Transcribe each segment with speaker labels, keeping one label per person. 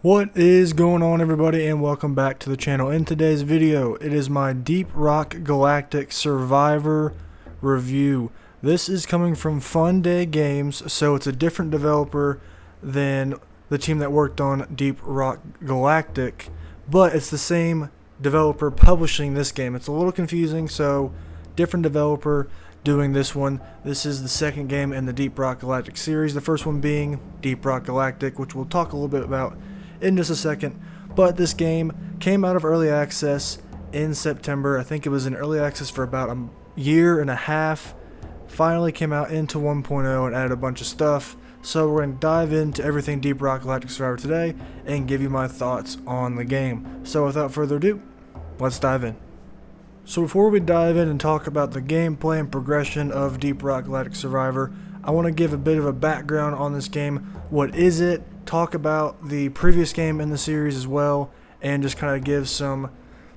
Speaker 1: What is going on, everybody, and welcome back to the channel. In today's video, it is my Deep Rock Galactic Survivor review. This is coming from Fun Day Games, so it's a different developer than the team that worked on Deep Rock Galactic, but it's the same developer publishing this game. It's a little confusing, so different developer doing this one. This is the second game in the Deep Rock Galactic series, the first one being Deep Rock Galactic, which we'll talk a little bit about in just a second. But this game came out of early access in September. I think it was in early access for about a year and a half. Finally came out into 1.0 and added a bunch of stuff. So we're going to dive into everything Deep Rock Galactic Survivor today and give you my thoughts on the game. So without further ado, let's dive in. So before we dive in and talk about the gameplay and progression of Deep Rock Galactic Survivor, I want to give a bit of a background on this game. What is it? Talk about the previous game in the series as well, and just kind of give some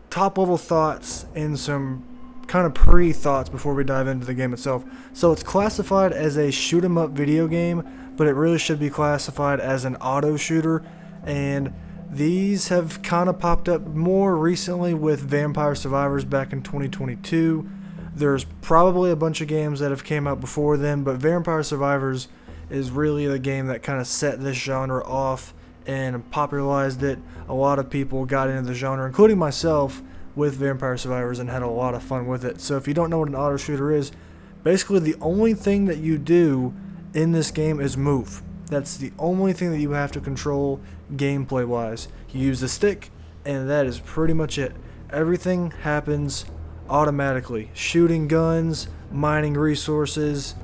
Speaker 1: top level thoughts and some kind of pre-thoughts before we dive into the game itself. So it's classified as a shoot 'em up video game, but it really should be classified as an auto shooter, and these have kind of popped up more recently with Vampire Survivors back in 2022. There's probably a bunch of games that have came out before then, but Vampire Survivors is really the game that kind of set this genre off and popularized it. A lot of people got into the genre, including myself, with Vampire Survivors and had a lot of fun with it. So if you don't know what an auto shooter is, basically the only thing that you do in this game is move. That's the only thing that you have to control gameplay wise. You use the stick and that is pretty much it. Everything happens automatically. Shooting guns, mining resources,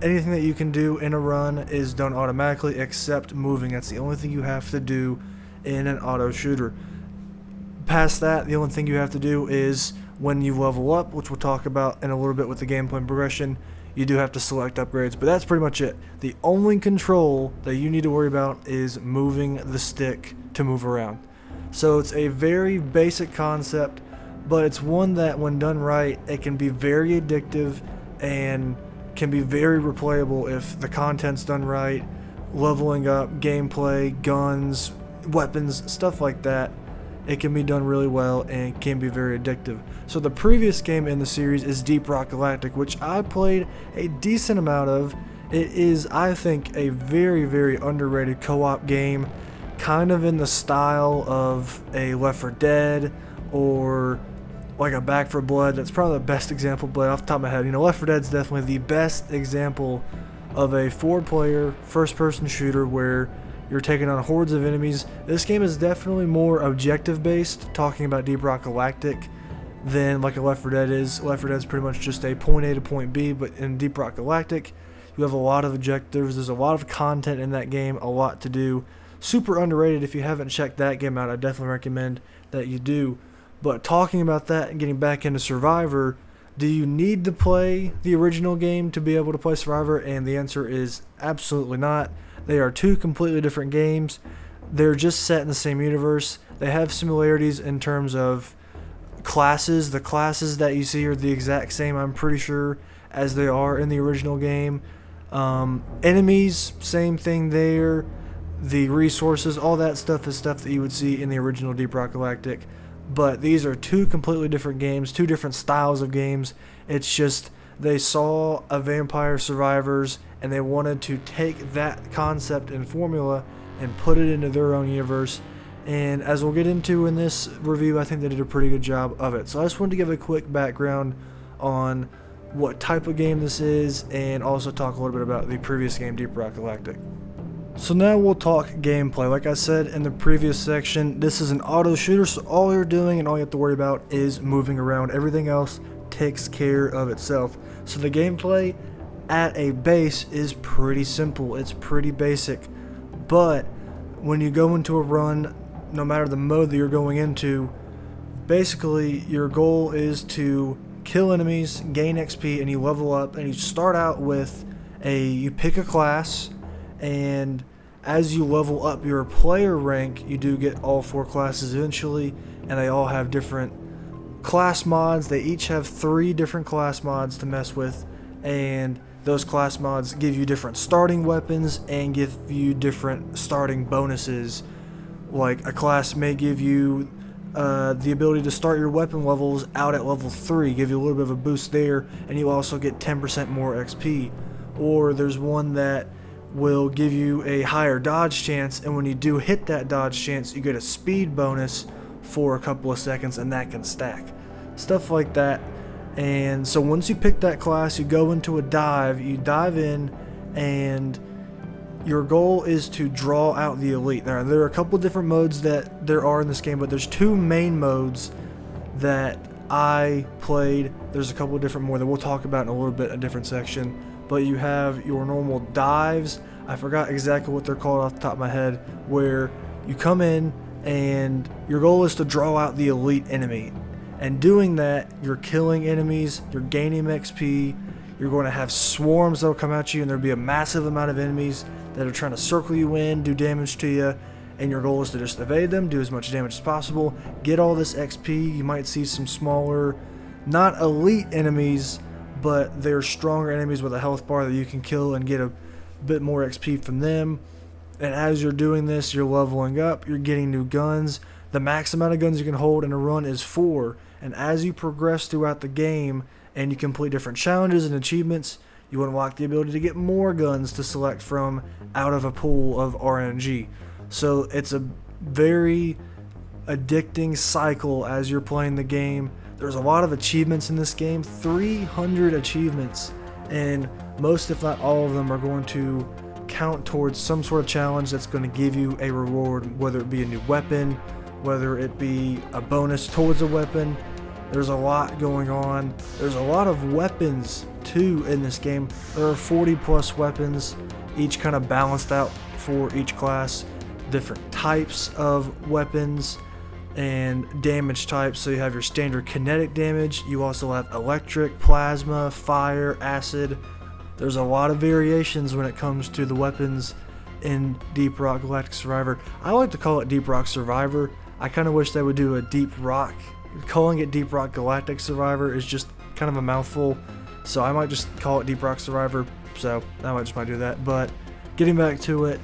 Speaker 1: anything that you can do in a run is done automatically except moving. That's the only thing you have to do in an auto shooter. Past that, the only thing you have to do is when you level up, which we'll talk about in a little bit with the gameplay and progression, you do have to select upgrades, but that's pretty much it. The only control that you need to worry about is moving the stick to move around. So it's a very basic concept, but it's one that when done right, it can be very addictive and can be very replayable if the content's done right. Leveling up, gameplay, guns, weapons, stuff like that, it can be done really well and can be very addictive. So the previous game in the series is Deep Rock Galactic, which I played a decent amount of. It is, I think, a very, very underrated co-op game, kind of in the style of a Left 4 Dead or like a Back 4 Blood. That's probably the best example, but off the top of my head, Left 4 Dead is definitely the best example of a 4-player first-person shooter where you're taking on hordes of enemies. This game is definitely more objective-based, talking about Deep Rock Galactic, than like a Left 4 Dead is. Left 4 Dead is pretty much just a point A to point B, but in Deep Rock Galactic, you have a lot of objectives. There's a lot of content in that game, a lot to do. Super underrated. If you haven't checked that game out, I definitely recommend that you do. But talking about that and getting back into Survivor, do you need to play the original game to be able to play Survivor? And the answer is absolutely not. They are two completely different games. They're just set in the same universe. They have similarities in terms of classes. The classes that you see are the exact same, I'm pretty sure, as they are in the original game. Enemies, same thing there. The resources, all that stuff is stuff that you would see in the original Deep Rock Galactic. But these are two completely different games, two different styles of games. It's just they saw a Vampire Survivors and they wanted to take that concept and formula and put it into their own universe. And as we'll get into in this review, I think they did a pretty good job of it. So I just wanted to give a quick background on what type of game this is and also talk a little bit about the previous game, Deep Rock Galactic. So now we'll talk gameplay. Like I said in the previous section, this is an auto shooter, so all you're doing and all you have to worry about is moving around. Everything else takes care of itself. So the gameplay at a base is pretty simple. It's pretty basic. But when you go into a run, no matter the mode that you're going into, basically your goal is to kill enemies, gain XP, and you level up. And you start out with you pick a class, and as you level up your player rank, you do get all 4 classes eventually, and they all have different class mods. They each have 3 different class mods to mess with, and those class mods give you different starting weapons and give you different starting bonuses Like a class may give you the ability to start your weapon levels out at level 3, give you a little bit of a boost there, and you also get 10% more XP. Or there's one that will give you a higher dodge chance, and when you do hit that dodge chance, you get a speed bonus for a couple of seconds, and that can stack. Stuff like that. And so once you pick that class, you go into a dive, you dive in, and your goal is to draw out the elite. Now, there are a couple different modes that there are in this game, but there's 2 main modes that I played. There's a couple of different more that we'll talk about in a little bit, a different section. But you have your normal dives. I forgot exactly what they're called off the top of my head, where you come in and your goal is to draw out the elite enemy. And doing that, you're killing enemies, you're gaining XP, you're going to have swarms that will come at you, and there'll be a massive amount of enemies that are trying to circle you in, do damage to you, and your goal is to just evade them, do as much damage as possible, get all this XP. You might see some smaller, not elite enemies, but they're stronger enemies with a health bar that you can kill and get a bit more XP from them. And as you're doing this, you're leveling up, you're getting new guns. The max amount of guns you can hold in a run is 4, and as you progress throughout the game and you complete different challenges and achievements, you unlock the ability to get more guns to select from out of a pool of RNG. So it's a very addicting cycle as you're playing the game. There's a lot of achievements in this game, 300 achievements, and most if not all of them are going to count towards some sort of challenge that's going to give you a reward, whether it be a new weapon, whether it be a bonus towards a weapon. There's a lot going on. There's a lot of weapons too in this game. There are 40 plus weapons, each kind of balanced out for each class. Different types of weapons and damage types. So you have your standard kinetic damage. You also have electric, plasma, fire, acid. There's a lot of variations when it comes to the weapons in Deep Rock Galactic Survivor. I like to call it Deep Rock Survivor. I kind of wish they would do a Deep Rock. Calling it Deep Rock Galactic Survivor is just kind of a mouthful, so I might just call it Deep Rock Survivor. So I might do that. But getting back to it,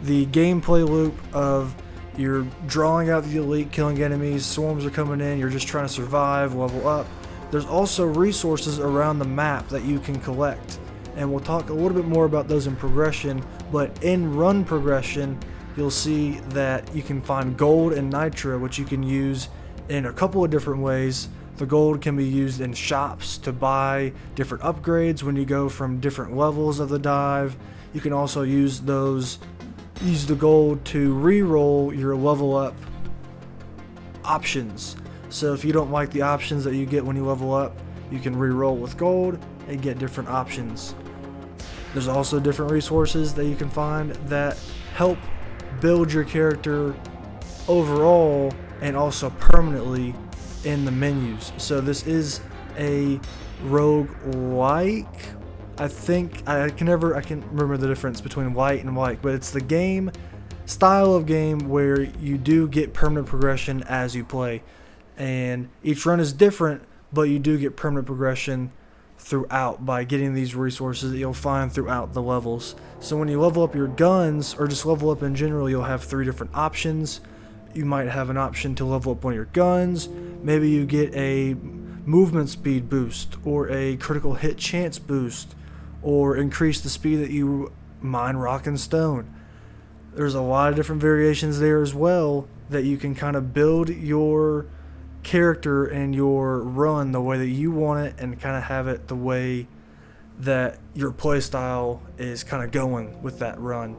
Speaker 1: the gameplay loop of you're drawing out the elite, killing enemies, swarms are coming in, you're just trying to survive, level up. There's also resources around the map that you can collect, and we'll talk a little bit more about those in progression. But in run progression, you'll see that you can find gold and nitra, which you can use in a couple of different ways. The gold can be used in shops to buy different upgrades when you go from different levels of the dive. You can also use the gold to re-roll your level up options. So if you don't like the options that you get when you level up, you can re-roll with gold and get different options. There's also different resources that you can find that help build your character overall and also permanently in the menus. So this is a roguelike. I think I can remember the difference between light and like, but it's the game style of game where you do get permanent progression as you play, and each run is different, but you do get permanent progression throughout by getting these resources that you'll find throughout the levels. So when you level up your guns, or just level up in general, you'll have 3 different options. You might have an option to level up one of your guns. Maybe you get a movement speed boost, or a critical hit chance boost, or increase the speed that you mine rock and stone. There's a lot of different variations there as well that you can kind of build your character and your run the way that you want it, and kind of have it the way that your playstyle is kind of going with that run.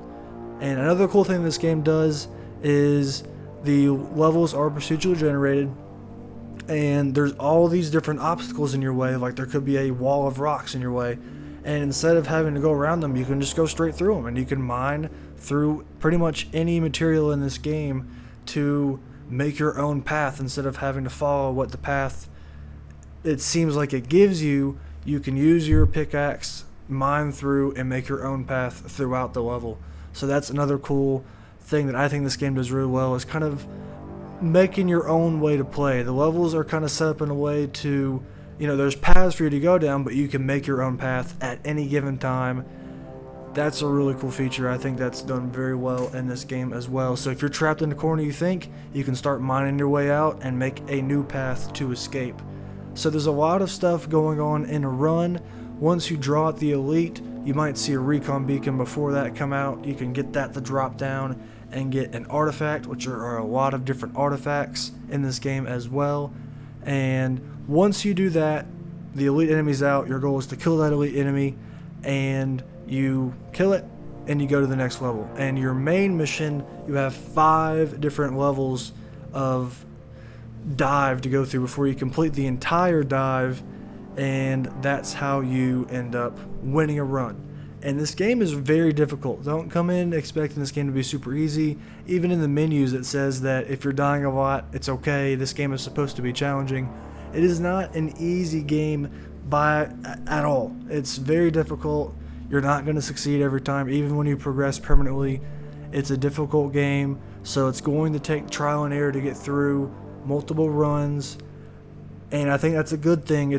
Speaker 1: And another cool thing this game does is the levels are procedurally generated, and there's all these different obstacles in your way. Like there could be a wall of rocks in your way, and instead of having to go around them, you can just go straight through them, and you can mine through pretty much any material in this game to make your own path instead of having to follow what the path it seems like it gives you. You can use your pickaxe, mine through, and make your own path throughout the level. So that's another cool thing that I think this game does really well, is kind of making your own way to play. The levels are kind of set up in a way to, there's paths for you to go down, but you can make your own path at any given time. That's a really cool feature. I think that's done very well in this game as well. So if you're trapped in the corner, you can start mining your way out and make a new path to escape. So there's a lot of stuff going on in a run. Once you draw out the elite, you might see a recon beacon before that come out. You can get that to drop down and get an artifact, which are a lot of different artifacts in this game as well. And once you do that, the elite enemy's out. Your goal is to kill that elite enemy, and you kill it and you go to the next level. And your main mission, you have 5 different levels of dive to go through before you complete the entire dive, and that's how you end up winning a run. And this game is very difficult. Don't come in expecting this game to be super easy. Even in the menus it says that if you're dying a lot, it's okay. This game is supposed to be challenging. It is not an easy game at all. It's very difficult. You're not going to succeed every time, even when you progress permanently. It's a difficult game, so it's going to take trial and error to get through multiple runs, and I think that's a good thing.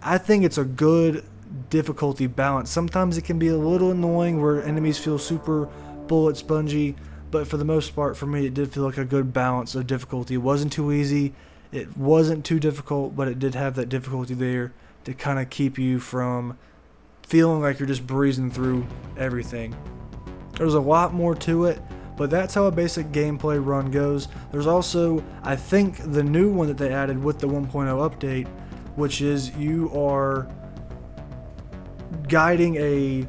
Speaker 1: I think it's a good difficulty balance. Sometimes it can be a little annoying where enemies feel super bullet spongy, but for the most part, for me, it did feel like a good balance of difficulty. It wasn't too easy, it wasn't too difficult, but it did have that difficulty there to kind of keep you from feeling like you're just breezing through everything. There's a lot more to it, but that's how a basic gameplay run goes. There's also, I think, the new one that they added with the 1.0 update, which is you are guiding a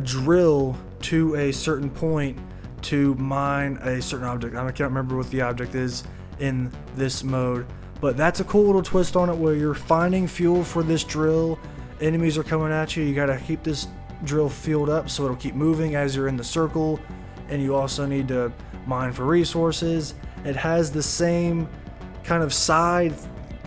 Speaker 1: drill to a certain point to mine a certain object. I can't remember what the object is in this mode, but that's a cool little twist on it where you're finding fuel for this drill. Enemies are coming at you. You gotta keep this drill fueled up so it'll keep moving as you're in the circle, and you also need to mine for resources. It has the same kind of side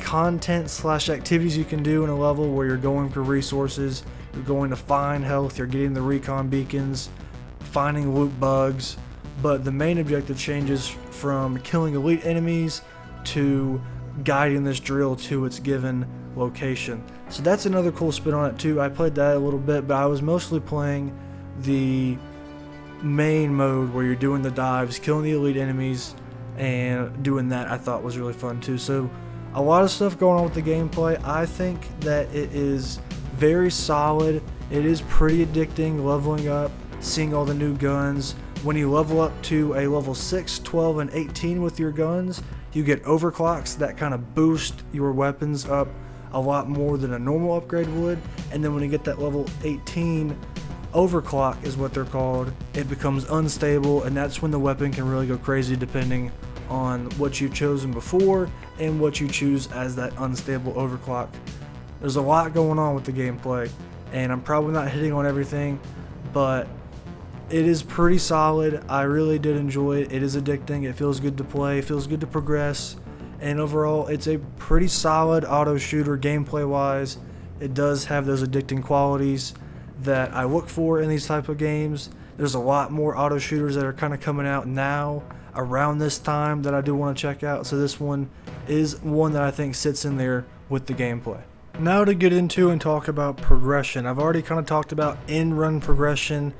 Speaker 1: content / activities you can do in a level where you're going for resources, you're going to find health, you're getting the recon beacons, finding loot bugs, but the main objective changes from killing elite enemies to guiding this drill to its given location. So that's another cool spin on it too. I played that a little bit, but I was mostly playing the main mode where you're doing the dives, killing the elite enemies, and doing that I thought was really fun too. So a lot of stuff going on with the gameplay. I think that it is very solid. It is pretty addicting leveling up, seeing all the new guns. When you level up to a level 6, 12, and 18 with your guns, you get overclocks that kind of boost your weapons up a lot more than a normal upgrade would. And then when you get that level 18 overclock is what they're called, it becomes unstable, and that's when the weapon can really go crazy depending on what you've chosen before and what you choose as that unstable overclock. There's a lot going on with the gameplay, and I'm probably not hitting on everything, but it is pretty solid. I really did enjoy it. It is addicting. It feels good to play. It feels good to progress. And overall, it's a pretty solid auto shooter gameplay wise. It does have those addicting qualities that I look for in these type of games. There's a lot more auto shooters that are kind of coming out now around this time that I do want to check out. So this one is one that I think sits in there with the gameplay. Now to get into and talk about progression. I've already kind of talked about in-run progression.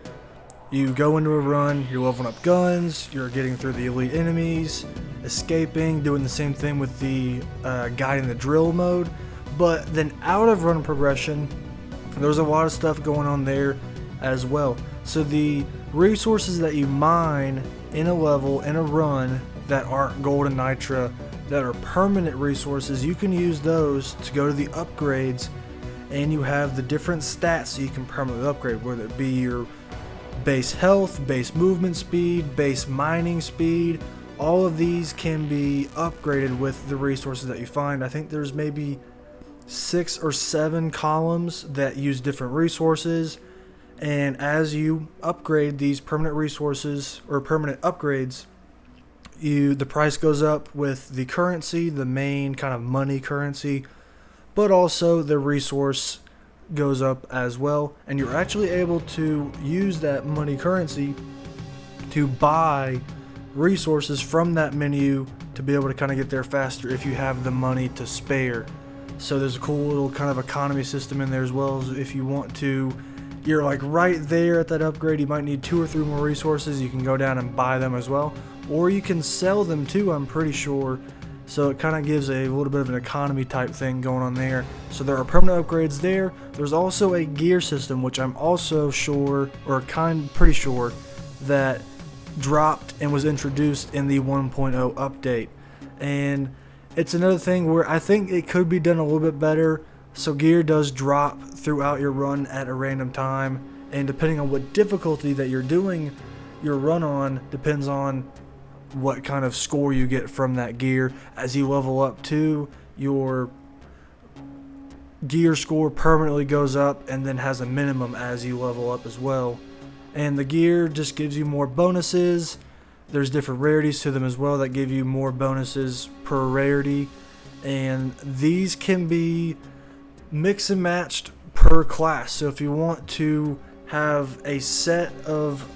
Speaker 1: You go into a run, you're leveling up guns, you're getting through the elite enemies, escaping, doing the same thing with the guiding the drill mode. But then out of run progression, there's a lot of stuff going on there as well. So the resources that you mine in a level, in a run, that aren't gold and nitra, that are permanent resources, you can use those to go to the upgrades, and you have the different stats so you can permanently upgrade, whether it be your base health, base movement speed, base mining speed. All of these can be upgraded with the resources that you find. I think there's maybe 6 or 7 columns that use different resources, and as you upgrade these permanent resources or permanent upgrades, the price goes up with the currency, the main kind of money currency, but also the resource goes up as well, and you're actually able to use that money currency to buy resources from that menu to be able to kind of get there faster if you have the money to spare. So there's a cool little kind of economy system in there, as well as if you want to you're like right there at that upgrade. You might need 2 or 3 more resources. You can go down and buy them as well, or you can sell them too, I'm pretty sure. So it kind of gives a little bit of an economy type thing going on there. So there are permanent upgrades there. There's also a gear system, which I'm also sure, or pretty sure, that dropped and was introduced in the 1.0 update. And it's another thing where I think it could be done a little bit better. So gear does drop throughout your run at a random time, and depending on what difficulty that you're doing your run on, depends on what kind of score you get from that gear. As you level up too, your gear score permanently goes up and then has a minimum as you level up as well. And the gear just gives you more bonuses. There's different rarities to them as well that give you more bonuses per rarity, and these can be mix and matched per class. So if you want to have a set of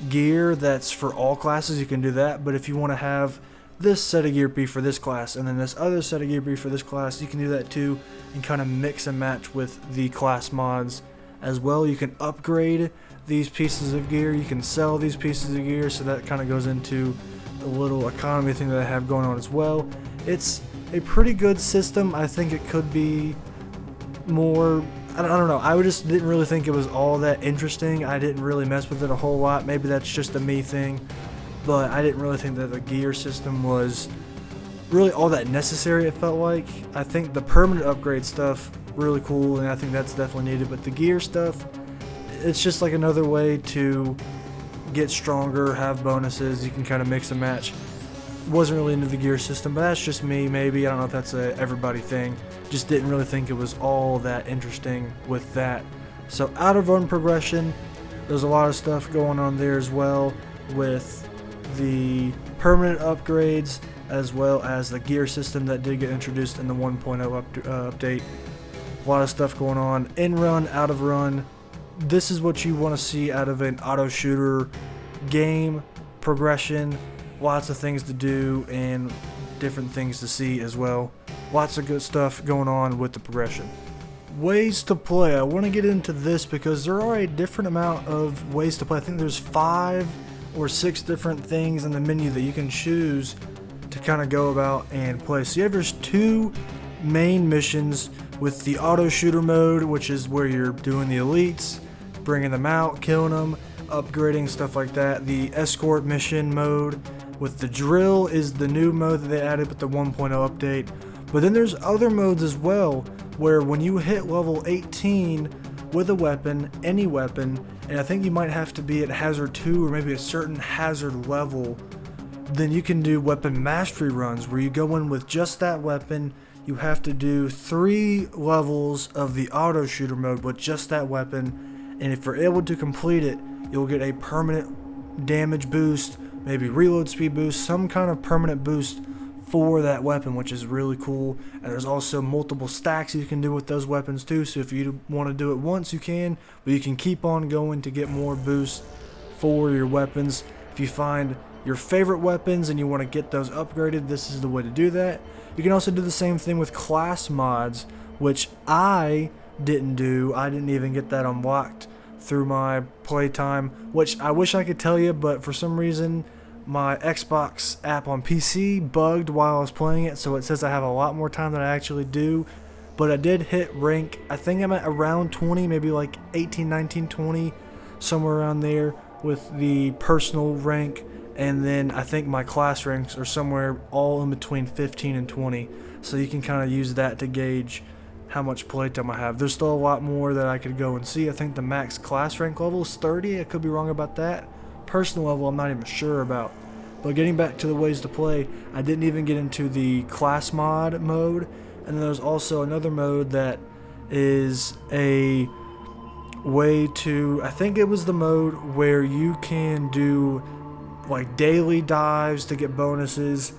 Speaker 1: gear that's for all classes, you can do that. But if you want to have this set of gear be for this class and then this other set of gear be for this class, you can do that too, and kind of mix and match with the class mods as well. You can upgrade these pieces of gear, you can sell these pieces of gear, so that kind of goes into a little economy thing that I have going on as well. It's a pretty good system. I think it could be more, I don't know, I just didn't really think it was all that interesting. I didn't really mess with it a whole lot. Maybe that's just a me thing, but I didn't really think that the gear system was really all that necessary, it felt like. I think the permanent upgrade stuff, really cool, and I think that's definitely needed, but the gear stuff, it's just like another way to get stronger, have bonuses, you can kind of mix and match. Wasn't really into the gear system, but that's just me, maybe. I don't know if that's a everybody thing. Just didn't really think it was all that interesting with that. So out of run progression, there's a lot of stuff going on there as well, with the permanent upgrades as well as the gear system that did get introduced in the 1.0 update. A lot of stuff going on in run, out of run. This is what you want to see out of an auto shooter game. Progression, lots of things to do and different things to see as well. Lots of good stuff going on with the progression. Ways to play. I want to get into this because there are a different amount of ways to play. I think there's 5 or 6 different things in the menu that you can choose to kind of go about and play. So there's 2 main missions with the auto shooter mode, which is where you're doing the elites, bringing them out, killing them, upgrading, stuff like that. The escort mission mode with the drill is the new mode that they added with the 1.0 update. But then there's other modes as well, where when you hit level 18 with a weapon, any weapon, and I think you might have to be at hazard 2 or maybe a certain hazard level, then you can do weapon mastery runs where you go in with just that weapon. You have to do 3 levels of the auto shooter mode with just that weapon, and if you're able to complete it, you'll get a permanent damage boost, maybe reload speed boost, some kind of permanent boost for that weapon, which is really cool. And there's also multiple stacks you can do with those weapons too, so if you want to do it once you can, but you can keep on going to get more boost for your weapons. If you find your favorite weapons and you want to get those upgraded, this is the way to do that. You can also do the same thing with class mods, which I didn't do. I didn't even get that unlocked through my playtime, which I wish I could tell you, but for some reason my Xbox app on PC bugged while I was playing it, so it says I have a lot more time than I actually do. But I did hit rank, I think I'm at around 20, maybe like 18, 19, 20, somewhere around there with the personal rank, and then I think my class ranks are somewhere all in between 15 and 20, so you can kind of use that to gauge how much playtime I have. There's still a lot more that I could go and see. I think the max class rank level is 30, I could be wrong about that. Personal level I'm not even sure about. But getting back to the ways to play, I didn't even get into the class mod mode, and then there's also another mode that is a way to, I think it was the mode where you can do like daily dives to get bonuses.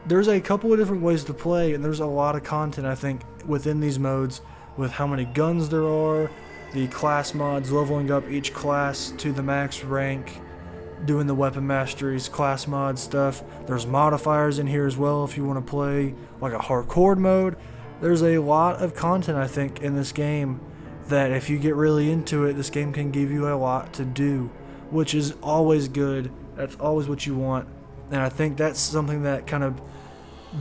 Speaker 1: There's a couple of different ways to play, and there's a lot of content I think within these modes with how many guns there are, the class mods, leveling up each class to the max rank, doing the weapon masteries, class mod stuff. There's modifiers in here as well if you want to play like a hardcore mode. There's a lot of content I think in this game that if you get really into it, this game can give you a lot to do, which is always good. That's always what you want. And I think that's something that kind of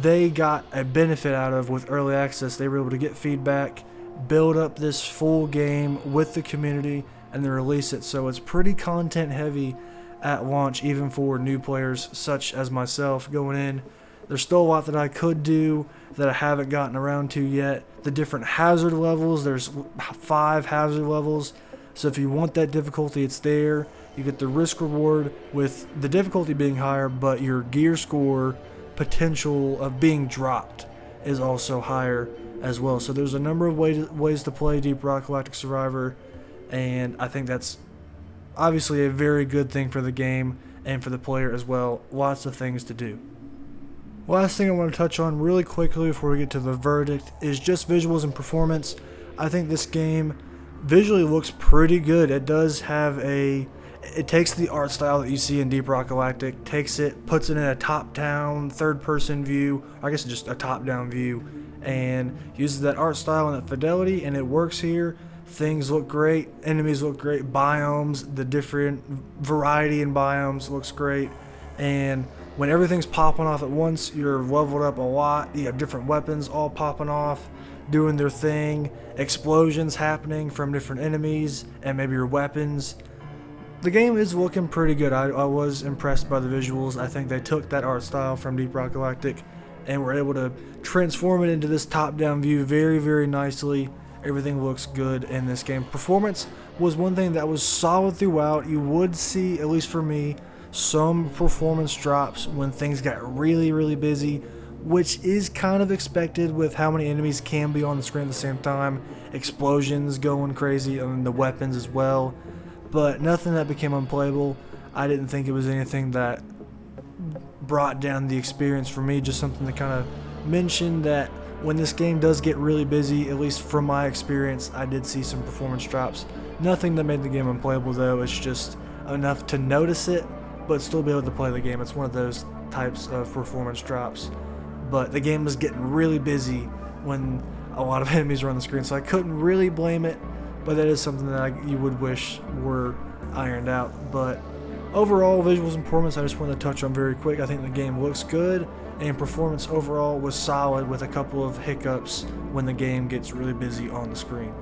Speaker 1: they got a benefit out of with early access. They were able to get feedback, build up this full game with the community, and then release it. So it's pretty content heavy at launch, even for new players such as myself going in. There's still a lot that I could do that I haven't gotten around to yet. The different hazard levels, there's 5 hazard levels. So if you want that difficulty, it's there. You get the risk reward with the difficulty being higher, but your gear score potential of being dropped is also higher as well. So there's a number of ways to play Deep Rock Galactic Survivor, and I think that's obviously a very good thing for the game and for the player as well. Lots of things to do. Last thing I want to touch on really quickly before we get to the verdict is just visuals and performance. I think this game visually looks pretty good. It does have it takes the art style that you see in Deep Rock Galactic, takes it, puts it in a top-down, third-person view, I guess just a top-down view, and uses that art style and that fidelity, and it works here. Things look great, enemies look great, biomes, the different variety in biomes looks great, and when everything's popping off at once, you're leveled up a lot. You have different weapons all popping off, doing their thing, explosions happening from different enemies, and maybe your weapons. The game is looking pretty good. I was impressed by the visuals. I think they took that art style from Deep Rock Galactic and were able to transform it into this top-down view very, very nicely. Everything looks good in this game. Performance was one thing that was solid throughout. You would see, at least for me, some performance drops when things got really, really busy, which is kind of expected with how many enemies can be on the screen at the same time. Explosions going crazy, and the weapons as well. But nothing that became unplayable. I didn't think it was anything that brought down the experience for me. Just something to kind of mention that when this game does get really busy, at least from my experience, I did see some performance drops. Nothing that made the game unplayable though. It's just enough to notice it, but still be able to play the game. It's one of those types of performance drops. But the game was getting really busy when a lot of enemies were on the screen, so I couldn't really blame it. But that is something that you would wish were ironed out. But overall, visuals and performance, I just wanted to touch on very quick. I think the game looks good, and performance overall was solid with a couple of hiccups when the game gets really busy on the screen.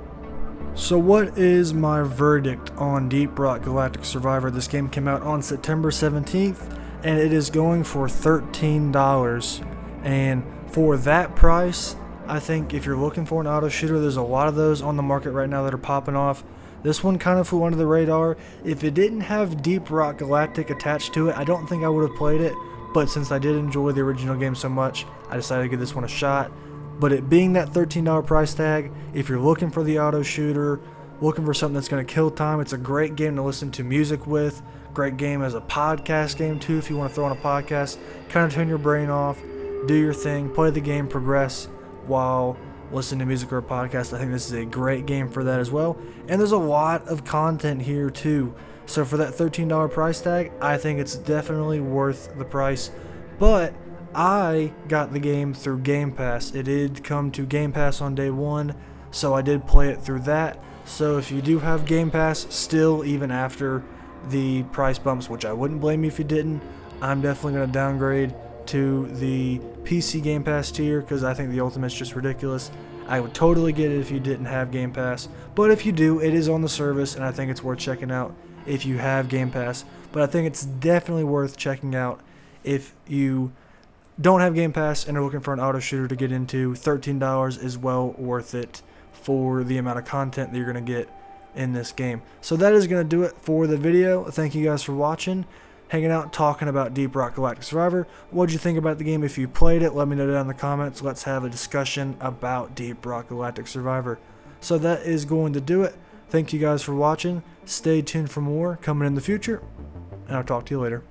Speaker 1: So what is my verdict on Deep Rock Galactic Survivor? This game came out on September 17th, and it is going for $13. And for that price, I think if you're looking for an auto shooter, there's a lot of those on the market right now that are popping off. This one kind of flew under the radar. If it didn't have Deep Rock Galactic attached to it, I don't think I would have played it. But since I did enjoy the original game so much, I decided to give this one a shot. But it being that $13 price tag, if you're looking for the auto shooter, looking for something that's going to kill time, it's a great game to listen to music with. Great game as a podcast game too, if you want to throw on a podcast. Kind of turn your brain off, do your thing, play the game, progress while listening to music or a podcast. I think this is a great game for that as well. And there's a lot of content here too. So for that $13 price tag, I think it's definitely worth the price. But I got the game through Game Pass. It did come to Game Pass on day one, so I did play it through that. So if you do have Game Pass still, even after the price bumps, which I wouldn't blame you if you didn't, I'm definitely going to downgrade to the PC Game Pass tier because I think the Ultimate's just ridiculous. I would totally get it if you didn't have Game Pass, but if you do, it is on the service, and I think it's worth checking out if you have Game Pass. But I think it's definitely worth checking out if you don't have Game Pass and are looking for an auto shooter to get into. $13 is well worth it for the amount of content that you're going to get in this game. So that is going to do it for the video. Thank you guys for watching, hanging out, talking about Deep Rock Galactic Survivor. What did you think about the game? If you played it, let me know down in the comments. Let's have a discussion about Deep Rock Galactic Survivor. So that is going to do it. Thank you guys for watching. Stay tuned for more coming in the future, and I'll talk to you later.